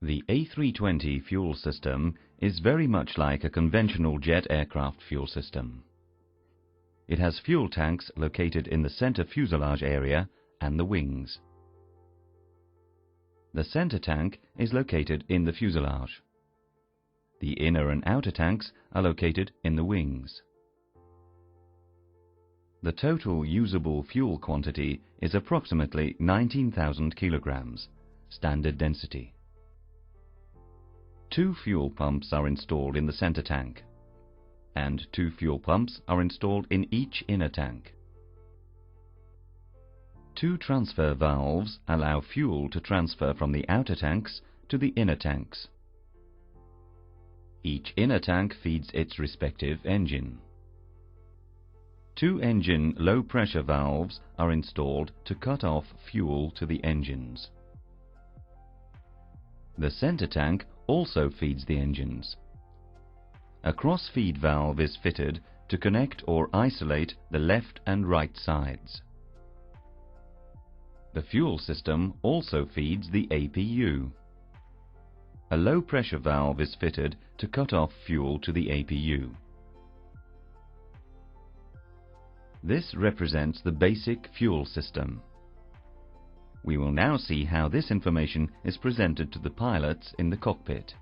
The A320 fuel system is very much like a conventional jet aircraft fuel system. It has fuel tanks located in the center fuselage area and the wings. The center tank is located in the fuselage. The inner and outer tanks are located in the wings. The total usable fuel quantity is approximately 19,000 kilograms, standard density. 2 fuel pumps are installed in the center tank, and 2 fuel pumps are installed in each inner tank. 2 transfer valves allow fuel to transfer from the outer tanks to the inner tanks. Each inner tank feeds its respective engine. 2 engine low-pressure valves are installed to cut off fuel to the engines. The center tank also feeds the engines. A cross-feed valve is fitted to connect or isolate the left and right sides. The fuel system also feeds the APU. A low-pressure valve is fitted to cut off fuel to the APU. This represents the basic fuel system. We will now see how this information is presented to the pilots in the cockpit.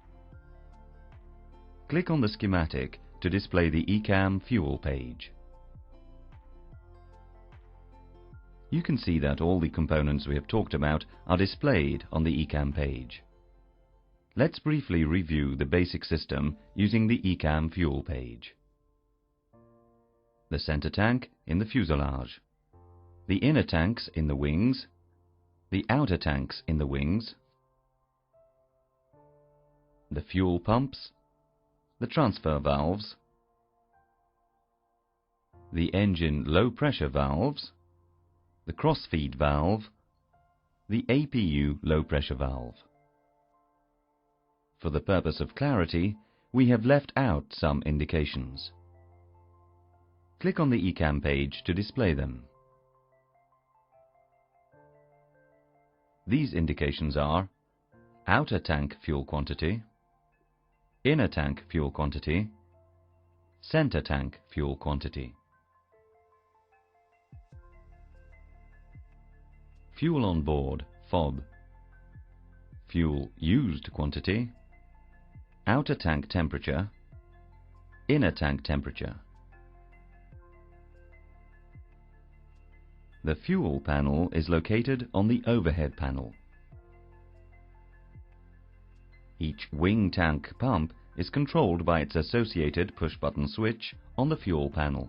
Click on the schematic to display the ECAM fuel page. You can see that all the components we have talked about are displayed on the ECAM page. Let's briefly review the basic system using the ECAM fuel page. The center tank in the fuselage, the inner tanks in the wings, the outer tanks in the wings, the fuel pumps, the transfer valves, the engine low-pressure valves, the cross-feed valve, the APU low-pressure valve. For the purpose of clarity, we have left out some indications. Click on the ECAM page to display them. These indications are outer tank fuel quantity, inner tank fuel quantity, center tank fuel quantity. Fuel on board, FOB, fuel used quantity, outer tank temperature, inner tank temperature. The fuel panel is located on the overhead panel. Each wing tank pump is controlled by its associated push-button switch on the fuel panel.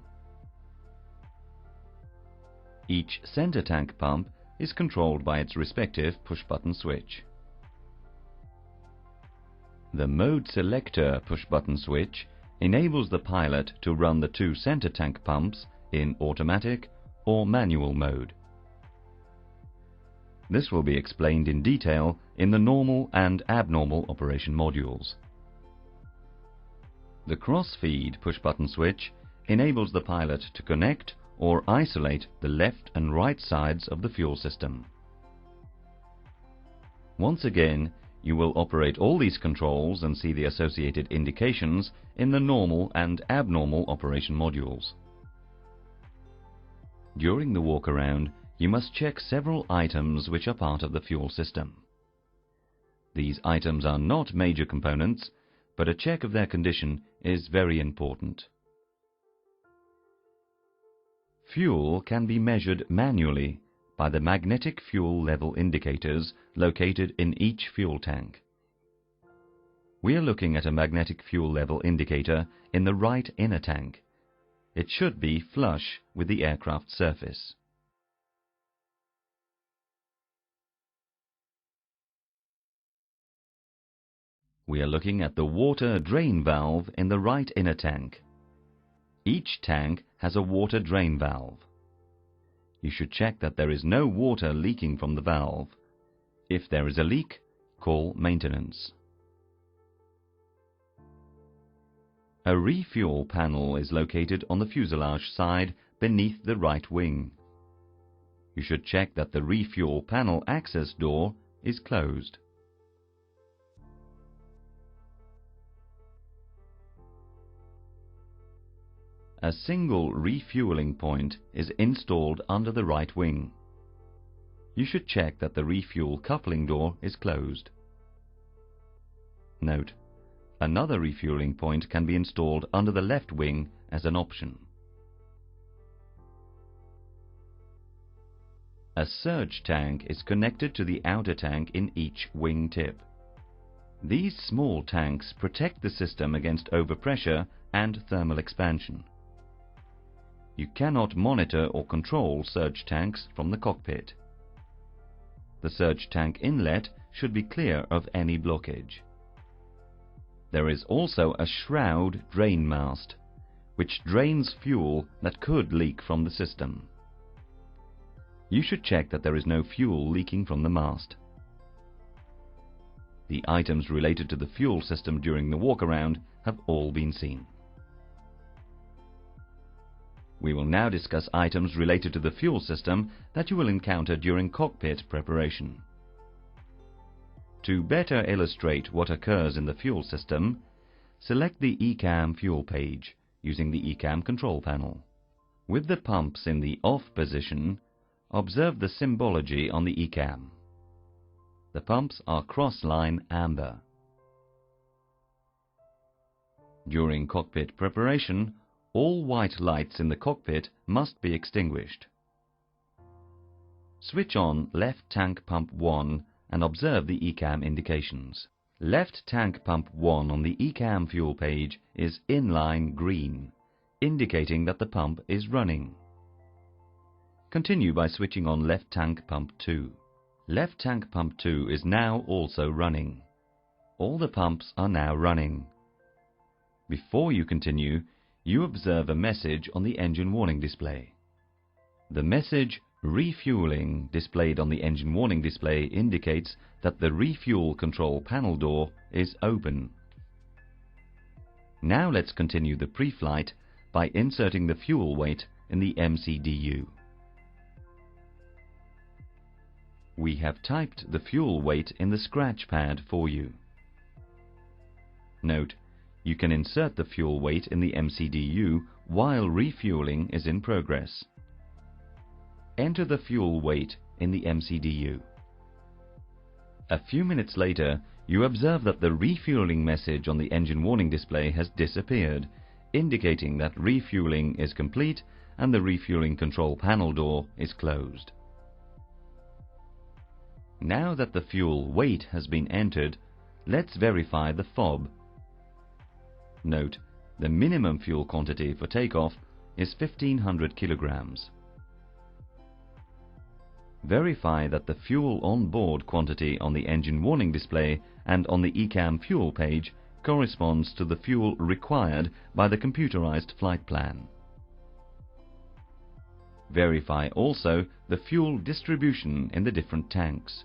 Each center tank pump is controlled by its respective push-button switch. The mode selector push-button switch enables the pilot to run the 2 center tank pumps in automatic or manual mode. This will be explained in detail in the normal and abnormal operation modules. The cross-feed push-button switch enables the pilot to connect or isolate the left and right sides of the fuel system. Once again, you will operate all these controls and see the associated indications in the normal and abnormal operation modules. During the walk-around, you must check several items which are part of the fuel system. These items are not major components, but a check of their condition is very important. Fuel can be measured manually by the magnetic fuel level indicators located in each fuel tank. We are looking at a magnetic fuel level indicator in the right inner tank. It should be flush with the aircraft surface. We are looking at the water drain valve in the right inner tank. Each tank has a water drain valve. You should check that there is no water leaking from the valve. If there is a leak, call maintenance. A refuel panel is located on the fuselage side beneath the right wing. You should check that the refuel panel access door is closed. A single refueling point is installed under the right wing. You should check that the refuel coupling door is closed. Note: another refueling point can be installed under the left wing as an option. A surge tank is connected to the outer tank in each wing tip. These small tanks protect the system against overpressure and thermal expansion. You cannot monitor or control surge tanks from the cockpit. The surge tank inlet should be clear of any blockage. There is also a shroud drain mast, which drains fuel that could leak from the system. You should check that there is no fuel leaking from the mast. The items related to the fuel system during the walk-around have all been seen. We will now discuss items related to the fuel system that you will encounter during cockpit preparation. To better illustrate what occurs in the fuel system, select the ECAM fuel page using the ECAM control panel. With the pumps in the off position, observe the symbology on the ECAM. The pumps are cross-line amber. During cockpit preparation, all white lights in the cockpit must be extinguished. Switch on left tank pump 1 and observe the ECAM indications. Left tank pump 1 on the ECAM fuel page is inline green, indicating that the pump is running. Continue by switching on left tank pump 2. Left tank pump 2 is now also running. All the pumps are now running. Before you continue, you observe a message on the engine warning display. The message "Refueling" displayed on the engine warning display indicates that the refuel control panel door is open. Now let's continue the pre-flight by inserting the fuel weight in the MCDU. We have typed the fuel weight in the scratch pad for you. Note: you can insert the fuel weight in the MCDU while refueling is in progress. Enter the fuel weight in the MCDU. A few minutes later, you observe that the refueling message on the engine warning display has disappeared, indicating that refueling is complete and the refueling control panel door is closed. Now that the fuel weight has been entered, let's verify the FOB. Note: the minimum fuel quantity for takeoff is 1500 kilograms. Verify that the fuel on board quantity on the engine warning display and on the ECAM fuel page corresponds to the fuel required by the computerized flight plan. Verify also the fuel distribution in the different tanks.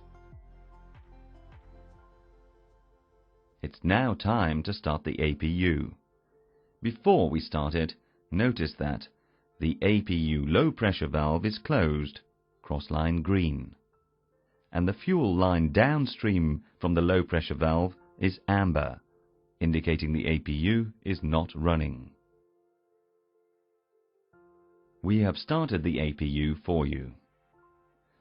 It's now time to start the APU. Before we start it, notice that the APU low pressure valve is closed, cross-line green, and the fuel line downstream from the low pressure valve is amber, indicating the APU is not running. We have started the APU for you.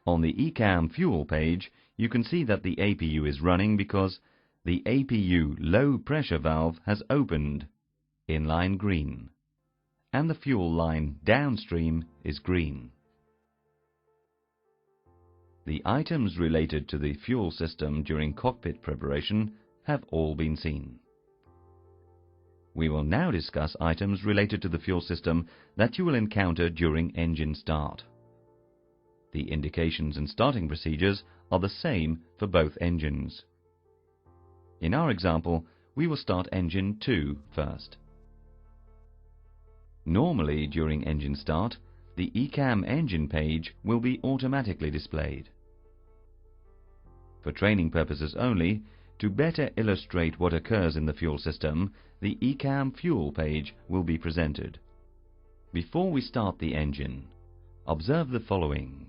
On the ECAM fuel page, you can see that the APU is running because the APU low pressure valve has opened, inline green, and the fuel line downstream is green. The items related to the fuel system during cockpit preparation have all been seen. We will now discuss items related to the fuel system that you will encounter during engine start. The indications and starting procedures are the same for both engines. In our example, we will start engine 2 first. Normally, during engine start, the ECAM engine page will be automatically displayed. For training purposes only, to better illustrate what occurs in the fuel system, the ECAM fuel page will be presented. Before we start the engine, observe the following.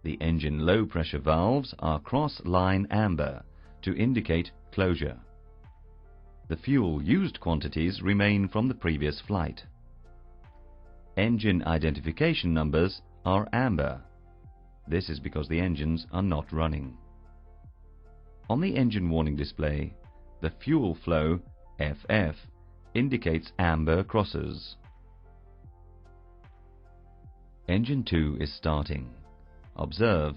The engine low pressure valves are cross-line amber to indicate closure. The fuel used quantities remain from the previous flight. engine identification numbers are amber. This is because the engines are not running. On the engine warning display, the fuel flow, FF, indicates amber crosses. Engine 2 is starting. Observe,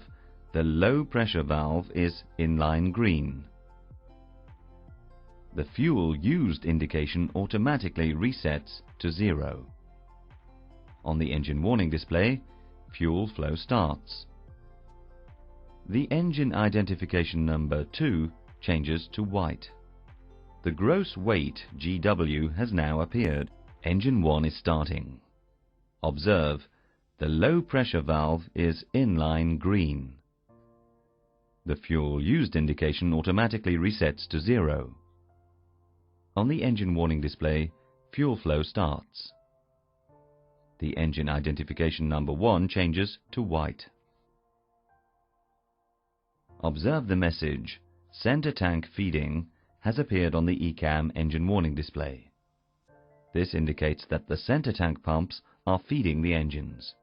the low pressure valve is inline green. The fuel used indication automatically resets to 0. On the engine warning display, fuel flow starts. The engine identification number 2 changes to white. The gross weight GW has now appeared. Engine 1 is starting. Observe, the low pressure valve is inline green. The fuel used indication automatically resets to 0. On the engine warning display, fuel flow starts. The engine identification number 1 changes to white. Observe the message, Center Tank Feeding, has appeared on the ECAM engine warning display. This indicates that the center tank pumps are feeding the engines.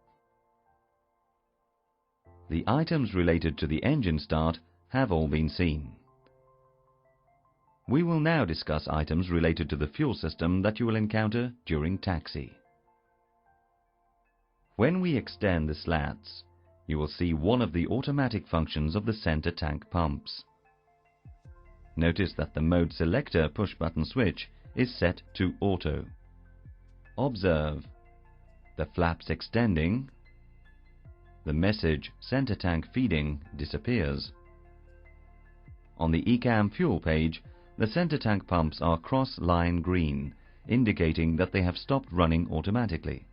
The items related to the engine start have all been seen. We will now discuss items related to the fuel system that you will encounter during taxi. When we extend the slats, you will see one of the automatic functions of the center tank pumps. Notice that the mode selector push-button switch is set to auto. Observe the flaps extending, the message Center Tank Feeding disappears. On the ECAM fuel page, the center tank pumps are cross-line green, indicating that they have stopped running automatically.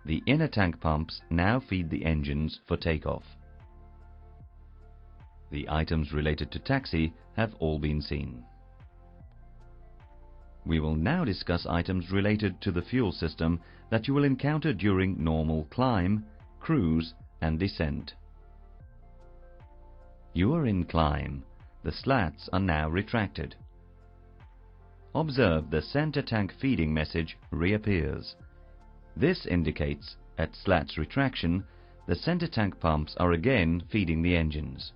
The inner tank pumps now feed the engines for takeoff. The items related to taxi have all been seen. We will now discuss items related to the fuel system that you will encounter during normal climb, cruise and descent. You are in climb. The slats are now retracted. Observe the center tank feeding message reappears. This indicates, at slats retraction, the center tank pumps are again feeding the engines.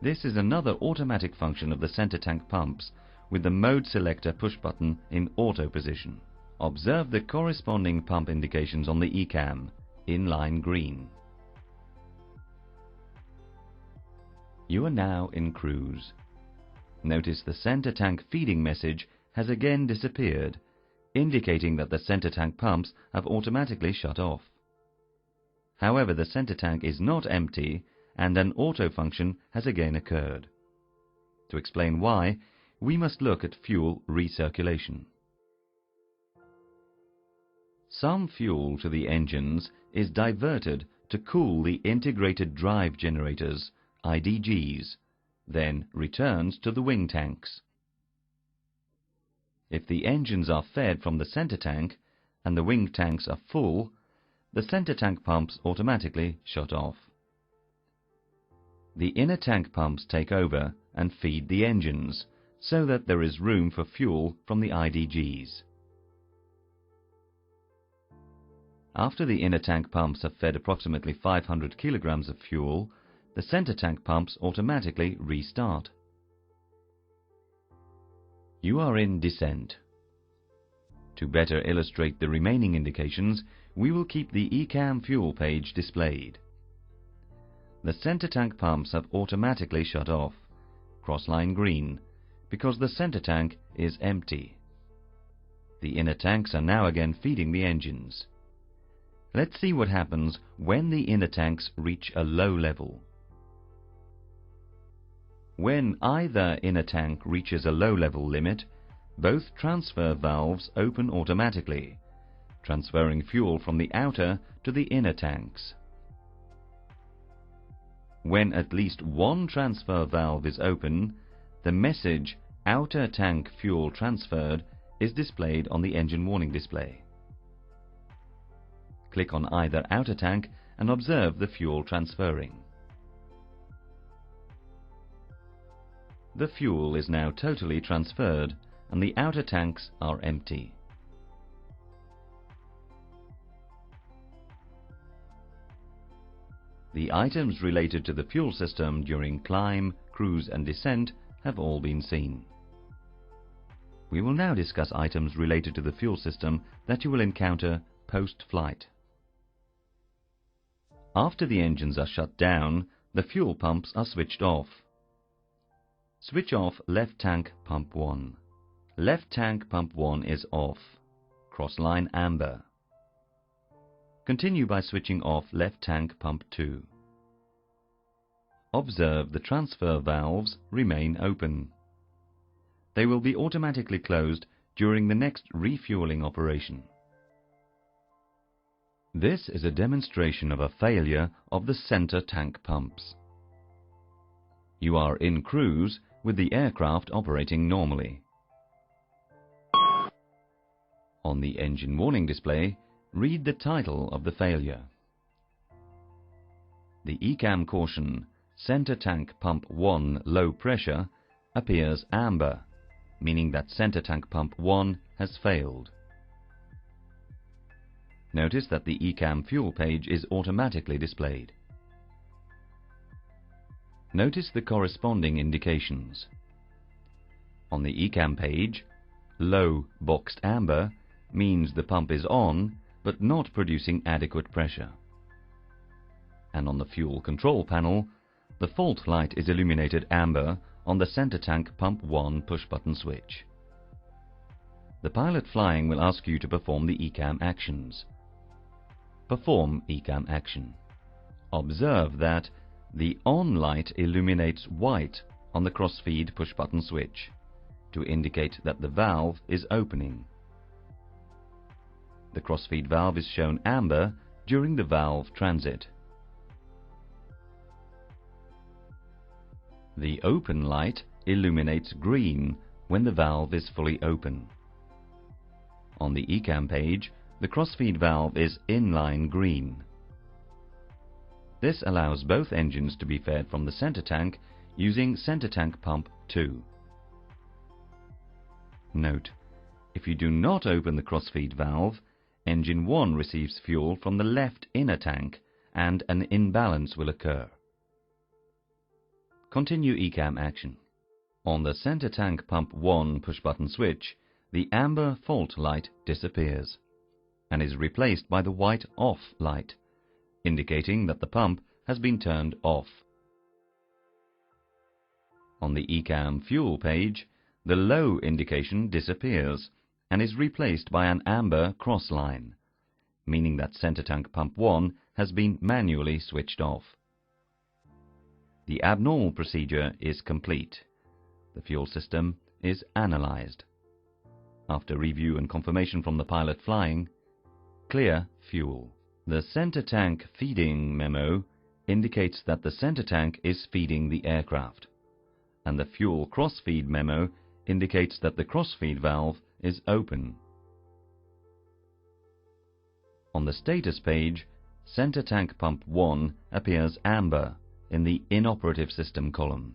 This is another automatic function of the center tank pumps, with the mode selector push button in auto position. Observe the corresponding pump indications on the ECAM, inline green. You are now in cruise. Notice the center tank feeding message has again disappeared, indicating that the center tank pumps have automatically shut off. However, the center tank is not empty and an auto function has again occurred. To explain why, we must look at fuel recirculation. Some fuel to the engines is diverted to cool the integrated drive generators, IDGs, then returns to the wing tanks. If the engines are fed from the center tank and the wing tanks are full, the center tank pumps automatically shut off. The inner tank pumps take over and feed the engines, so that there is room for fuel from the IDGs. After the inner tank pumps have fed approximately 500 kilograms of fuel, the center tank pumps automatically restart. You are in descent. To better illustrate the remaining indications, we will keep the ECAM fuel page displayed. The center tank pumps have automatically shut off, crossline green, because the center tank is empty. The inner tanks are now again feeding the engines. Let's see what happens when the inner tanks reach a low level. When either inner tank reaches a low level limit, both transfer valves open automatically, transferring fuel from the outer to the inner tanks. When at least one transfer valve is open, the message "Outer tank fuel transferred" is displayed on the engine warning display. Click on either outer tank and observe the fuel transferring. The fuel is now totally transferred and the outer tanks are empty. The items related to the fuel system during climb, cruise and descent have all been seen. We will now discuss items related to the fuel system that you will encounter post-flight. After the engines are shut down, the fuel pumps are switched off. Switch off left tank pump 1. Left tank pump 1 is off. Crossline amber. Continue by switching off left tank pump 2. Observe the transfer valves remain open. They will be automatically closed during the next refueling operation. This is a demonstration of a failure of the center tank pumps. You are in cruise with the aircraft operating normally. On the engine warning display, read the title of the failure. The ECAM caution, center tank pump 1 low pressure, appears amber, meaning that center tank pump 1 has failed. Notice that the ECAM fuel page is automatically displayed. Notice the corresponding indications. On the ECAM page, low boxed amber means the pump is on but not producing adequate pressure. And on the fuel control panel, the fault light is illuminated amber on the center tank pump 1 push-button switch. The pilot flying will ask you to perform the ECAM actions. Perform ECAM action. Observe that the on light illuminates white on the crossfeed push-button switch to indicate that the valve is opening. The crossfeed valve is shown amber during the valve transit. The open light illuminates green when the valve is fully open. On the ECAM page, the crossfeed valve is inline green. This allows both engines to be fed from the center tank using center tank pump 2. Note, if you do not open the crossfeed valve, engine 1 receives fuel from the left inner tank and an imbalance will occur. Continue ECAM action. On the center tank pump 1 push-button switch, the amber fault light disappears and is replaced by the white off light, indicating that the pump has been turned off. On the ECAM fuel page, the low indication disappears and is replaced by an amber cross line, meaning that center tank pump 1 has been manually switched off. The abnormal procedure is complete. The fuel system is analyzed. After review and confirmation from the pilot flying, clear fuel. The center tank feeding memo indicates that the center tank is feeding the aircraft, and the fuel crossfeed memo indicates that the crossfeed valve is open. On the status page, center tank pump 1 appears amber in the inoperative system column.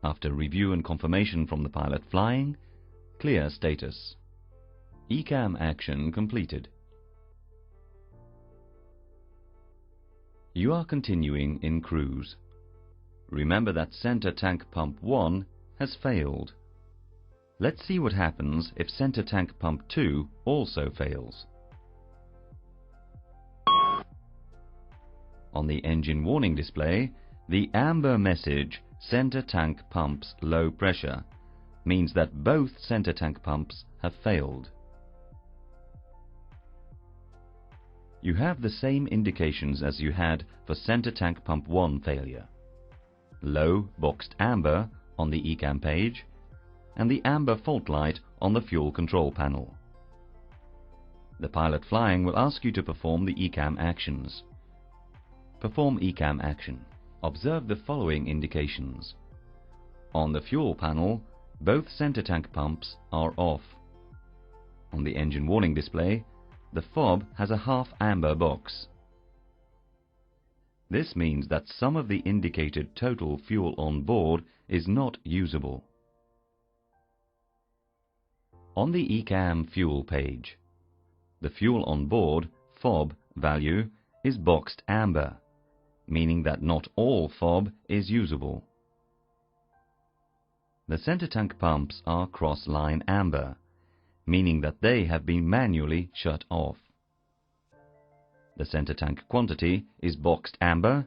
After review and confirmation from the pilot flying, clear status. ECAM action completed. You are continuing in cruise. Remember that center tank pump 1 has failed. Let's see what happens if center tank pump 2 also fails. On the engine warning display, the amber message "Center tank pumps low pressure" means that both center tank pumps have failed. You have the same indications as you had for center tank pump 1 failure. Low boxed amber on the ECAM page and the amber fault light on the fuel control panel. The pilot flying will ask you to perform the ECAM actions. Perform ECAM action. Observe the following indications. On the fuel panel, both center tank pumps are off. On the engine warning display, the fob has a half amber box. This means that some of the indicated total fuel on board is not usable. On the ECAM fuel page, the fuel on board fob value is boxed amber, meaning that not all FOB is usable. The center tank pumps are cross-line amber, meaning that they have been manually shut off. The center tank quantity is boxed amber,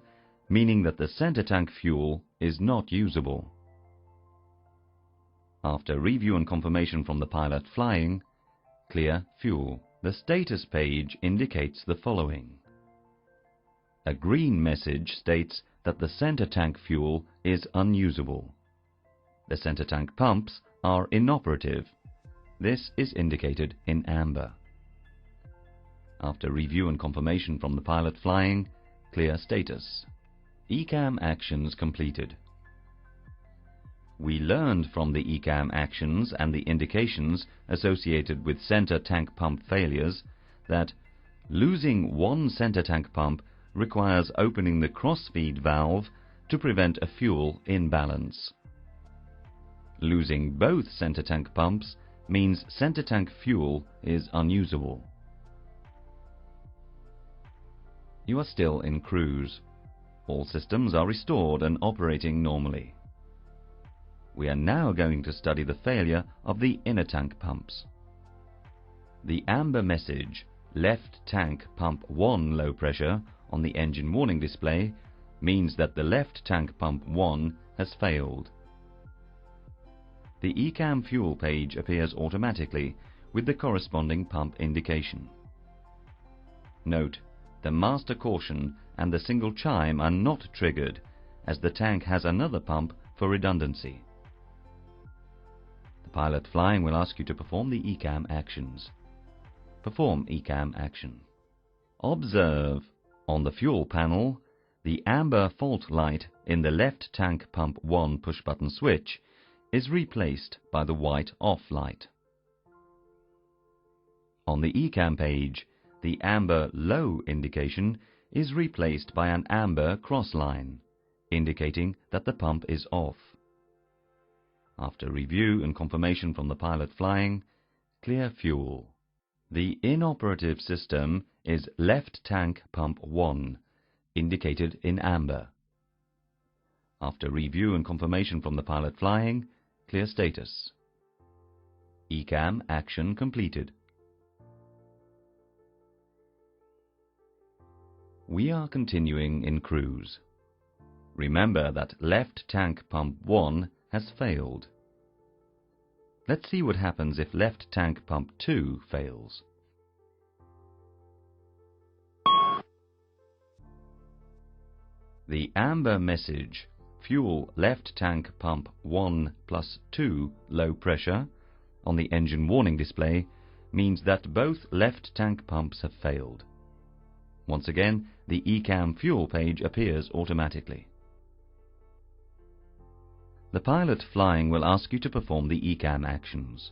meaning that the center tank fuel is not usable. After review and confirmation from the pilot flying, clear fuel. The status page indicates the following. A green message states that the center tank fuel is unusable. The center tank pumps are inoperative. This is indicated in amber. After review and confirmation from the pilot flying, clear status. ECAM actions completed. We learned from the ECAM actions and the indications associated with center tank pump failures that losing one center tank pump requires opening the cross-feed valve to prevent a fuel imbalance. Losing both center tank pumps means center tank fuel is unusable. You are still in cruise. All systems are restored and operating normally. We are now going to study the failure of the inner tank pumps. The amber message, left tank pump 1 low pressure, on the engine warning display means that the left tank pump 1 has failed. The ECAM fuel page appears automatically with the corresponding pump indication. Note, the master caution and the single chime are not triggered, as the tank has another pump for redundancy. The pilot flying will ask you to perform the ECAM actions. Perform ECAM action. Observe, on the fuel panel, the amber fault light in the left tank pump 1 push-button switch is replaced by the white off light. On the ECAM page, the amber low indication is replaced by an amber cross line, indicating that the pump is off. After review and confirmation from the pilot flying, clear fuel. The inoperative system is left tank pump 1, indicated in amber. After review and confirmation from the pilot flying, clear status. ECAM action completed. We are continuing in cruise. Remember that left tank pump 1 has failed. Let's see what happens if left tank pump 2 fails. The amber message, fuel left tank pump 1 plus 2 low pressure, on the engine warning display means that both left tank pumps have failed. Once again, the ECAM fuel page appears automatically. The pilot flying will ask you to perform the ECAM actions.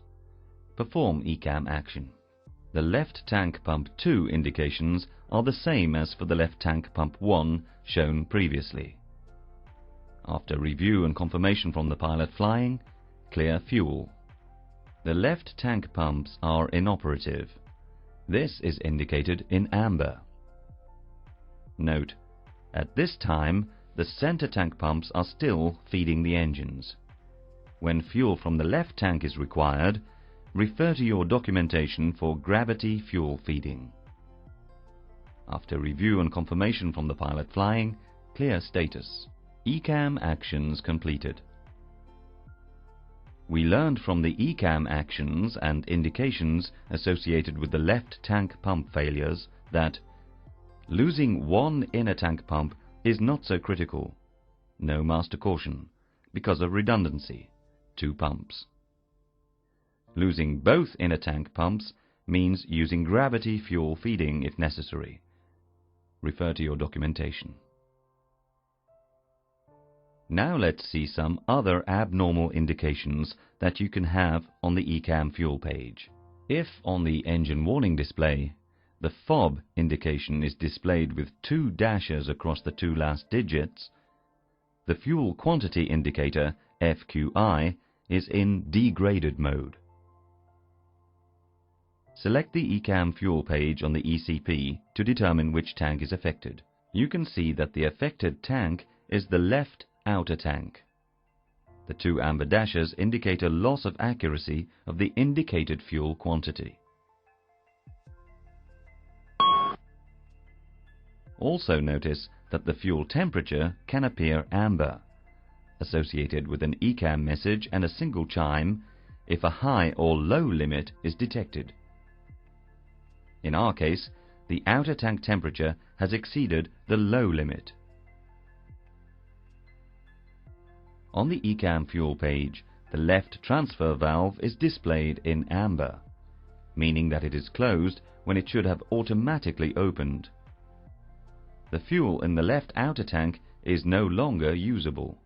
Perform ECAM action. The left tank pump 2 indications are the same as for the left tank pump 1 shown previously. After review and confirmation from the pilot flying, clear fuel. The left tank pumps are inoperative. This is indicated in amber. Note, at this time, the center tank pumps are still feeding the engines. When fuel from the left tank is required, refer to your documentation for gravity fuel feeding. After review and confirmation from the pilot flying, clear status. ECAM actions completed. We learned from the ECAM actions and indications associated with the left tank pump failures that losing one inner tank pump is not so critical. No master caution, because of redundancy, 2 pumps. Losing both inner tank pumps means using gravity fuel feeding if necessary. Refer to your documentation. Now let's see some other abnormal indications that you can have on the ECAM fuel page. If on the engine warning display, the FOB indication is displayed with 2 dashes across the 2 last digits, the fuel quantity indicator, FQI, is in degraded mode. Select the ECAM fuel page on the ECP to determine which tank is affected. You can see that the affected tank is the left outer tank. The two amber dashes indicate a loss of accuracy of the indicated fuel quantity. Also notice that the fuel temperature can appear amber, associated with an ECAM message and a single chime if a high or low limit is detected. In our case, the outer tank temperature has exceeded the low limit. On the ECAM fuel page, the left transfer valve is displayed in amber, meaning that it is closed when it should have automatically opened. The fuel in the left outer tank is no longer usable.